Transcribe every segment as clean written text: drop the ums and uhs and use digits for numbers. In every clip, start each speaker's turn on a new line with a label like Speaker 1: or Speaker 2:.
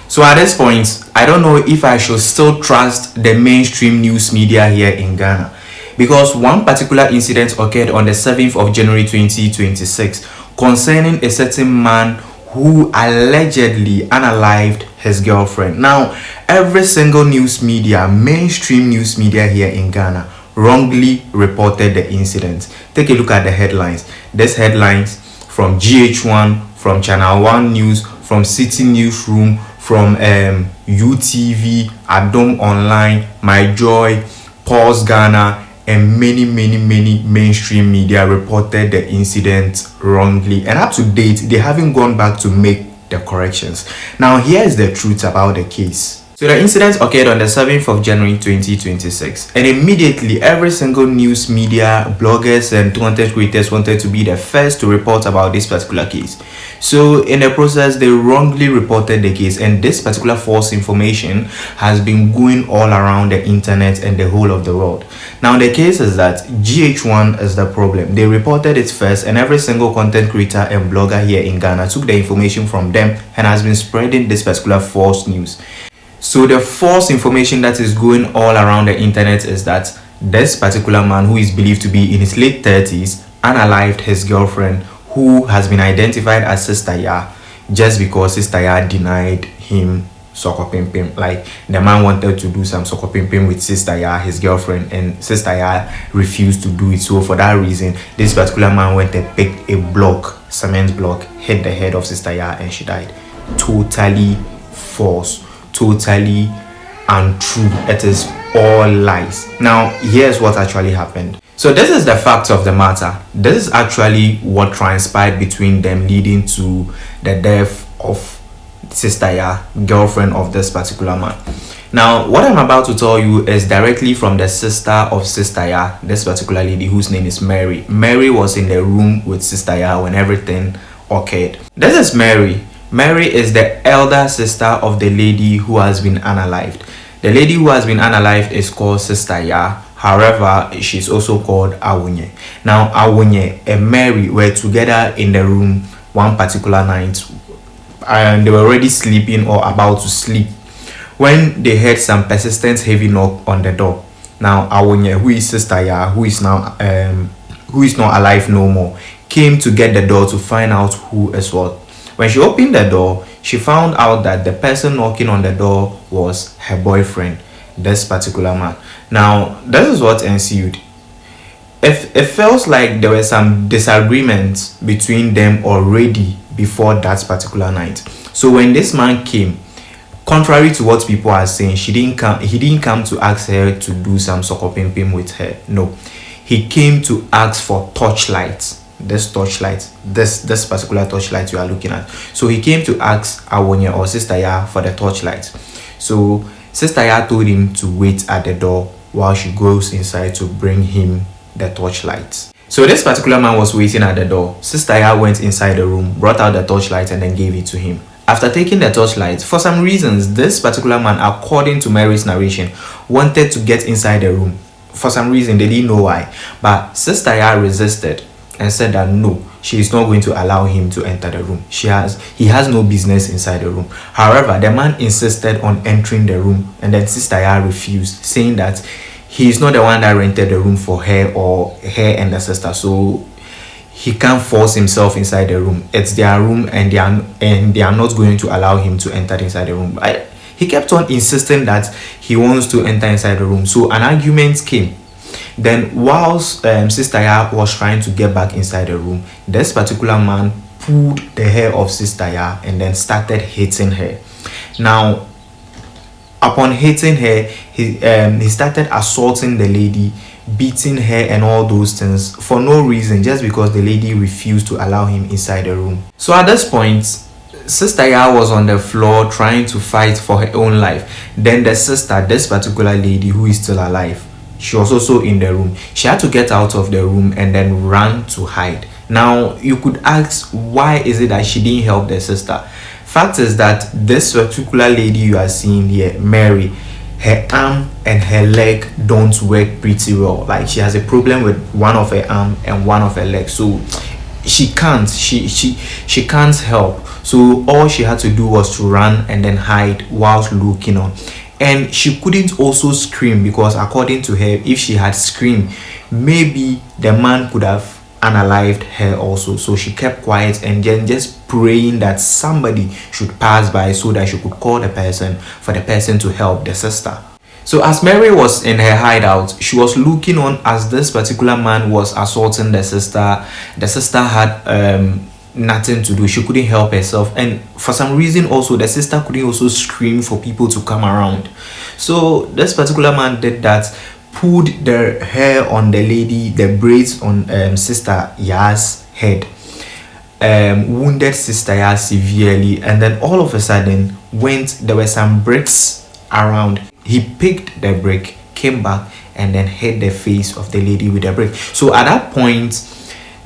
Speaker 1: So at this point, I don't know if I should still trust the mainstream news media here in Ghana, because one particular incident occurred on the 7th of January 2026 concerning a certain man who allegedly unalived his girlfriend. Now, every single news media, mainstream news media here in Ghana, wrongly reported the incident. Take a look at the headlines. These headlines from GH1, from Channel 1 News, from City Newsroom, from UTV, Adom Online, My Joy, Pulse Ghana, and many mainstream media reported the incident wrongly, and up to date they haven't gone back to make the corrections. Now here is the truth about the case. So the incident occurred on the 7th of January 2026, and immediately every single news media, bloggers and content creators wanted to be the first to report about this particular case. So in the process, they wrongly reported the case, and this particular false information has been going all around the internet and the whole of the world. Now the case is that GH1 is the problem. They reported it first, and every single content creator and blogger here in Ghana took the information from them and has been spreading this particular false news. So the false information that is going all around the internet is that this particular man, who is believed to be in his late 30s, unalived his girlfriend, who has been identified as Sister Ya, just because Sister Ya denied him sokopimpim. Like, the man wanted to do some sokopimpim with Sister Ya, his girlfriend, and Sister Ya refused to do it. So for that reason, this particular man went and picked a block, cement block, hit the head of Sister Ya, and she died. Totally false, totally untrue. It is all lies. Now here's what actually happened. So this is the facts of the matter. This is actually what transpired between them, leading to the death of Sister Ya, girlfriend of this particular man. Now what I'm about to tell you is directly from the sister of Sister Ya, this particular lady whose name is Mary. Mary was in the room with Sister Ya when everything occurred. This is Mary. Mary is the elder sister of the lady who has been unalived. The lady who has been unalived is called Sister Ya. However, she's also called Awunye. Now, Awunye and Mary were together in the room one particular night, and they were already sleeping or about to sleep when they heard some persistent heavy knock on the door. Now, Awunye, who is Sister Ya, who is not alive no more, came to get the door to find out who is what. When she opened the door, she found out that the person knocking on the door was her boyfriend, this particular man. Now, this is what ensued. It feels like there were some disagreements between them already before that particular night. So when this man came, contrary to what people are saying, he didn't come to ask her to do some sokopimpim with her. No, he came to ask for torchlights. This particular torchlight you are looking at. So he came to ask Awunye or Sister Ya for the torchlight. So Sister Ya told him to wait at the door while she goes inside to bring him the torchlight. So this particular man was waiting at the door. Sister Ya went inside the room, brought out the torchlight, and then gave it to him. After taking the torchlight, for some reasons, this particular man, according to Mary's narration, wanted to get inside the room. For some reason, they didn't know why. But Sister Ya resisted and said that no, she is not going to allow him to enter the room. He has no business inside the room. However, the man insisted on entering the room, and then Sister Ya refused, saying that he is not the one that rented the room for her or her and the sister, so he can't force himself inside the room. It's their room, and they are not going to allow him to enter inside the room. He kept on insisting that he wants to enter inside the room. So an argument came. Then whilst Sister Ya was trying to get back inside the room, this particular man pulled the hair of Sister Ya and then started hitting her. Now, upon hitting her, he started assaulting the lady, beating her and all those things for no reason, just because the lady refused to allow him inside the room. So at this point, Sister Ya was on the floor trying to fight for her own life. Then the sister, this particular lady who is still alive, she was also in the room. She had to get out of the room and then ran to hide. Now, you could ask, why is it that she didn't help the sister? Fact is that this particular lady you are seeing here, Mary, her arm and her leg don't work pretty well. Like, she has a problem with one of her arm and one of her legs. So she can't help. So all she had to do was to run and then hide whilst looking on. And she couldn't also scream, because according to her, if she had screamed, maybe the man could have unalived her also. So she kept quiet and then just praying that somebody should pass by so that she could call the person, for the person to help the sister. So as Mary was in her hideout, she was looking on as this particular man was assaulting the sister. The sister had nothing to do. She couldn't help herself, and for some reason also the sister couldn't also scream for people to come around. So this particular man did that, pulled the hair on the lady, the braids on sister Ya's head, wounded sister Ya severely, and then all of a sudden there were some bricks around. He picked the brick, came back, and then hit the face of the lady with the brick. So at that point,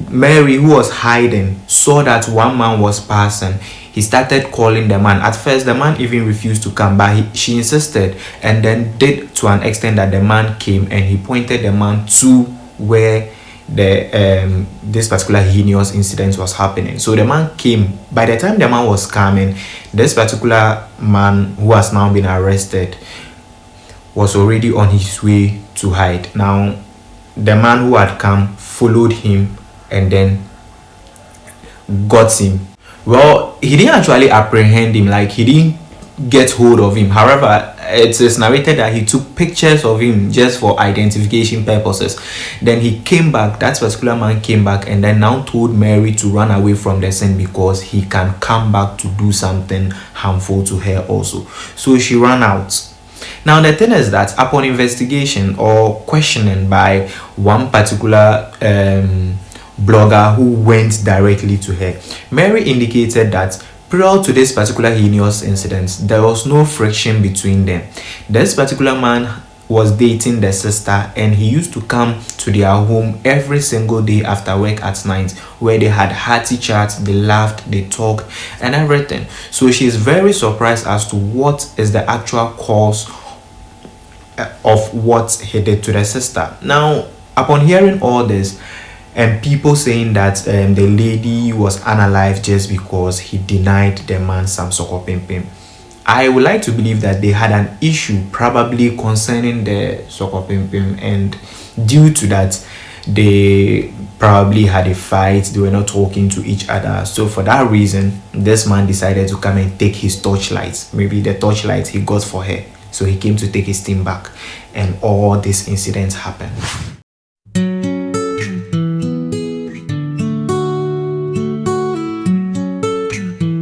Speaker 1: Mary, who was hiding, saw that one man was passing. He started calling the man. At first, the man even refused to come, but she insisted, and then did to an extent that the man came, and he pointed the man to where the this particular heinous incident was happening. So the man came. By the time the man was coming, this particular man, who has now been arrested, was already on his way to hide. Now, the man who had come followed him and then got him. Well, he didn't actually apprehend him, like he didn't get hold of him. However, it is narrated that he took pictures of him just for identification purposes. Then he came back, that particular man came back, and then now told Mary to run away from the scene because he can come back to do something harmful to her also. So she ran out. Now the thing is that upon investigation or questioning by one particular blogger who went directly to her, Mary indicated that prior to this particular heinous incident, there was no friction between them. This particular man was dating the sister, and he used to come to their home every single day after work at night, where they had hearty chats, they laughed, they talked and everything. So she's very surprised as to what is the actual cause of what he did to the sister. Now, upon hearing all this, and people saying that the lady was unalive just because he denied the man some soko pimpim, I would like to believe that they had an issue probably concerning the soko pimpim, and due to that they probably had a fight, they were not talking to each other. So for that reason, this man decided to come and take his torchlight, maybe the torchlight he got for her. So he came to take his team back, and all these incidents happened.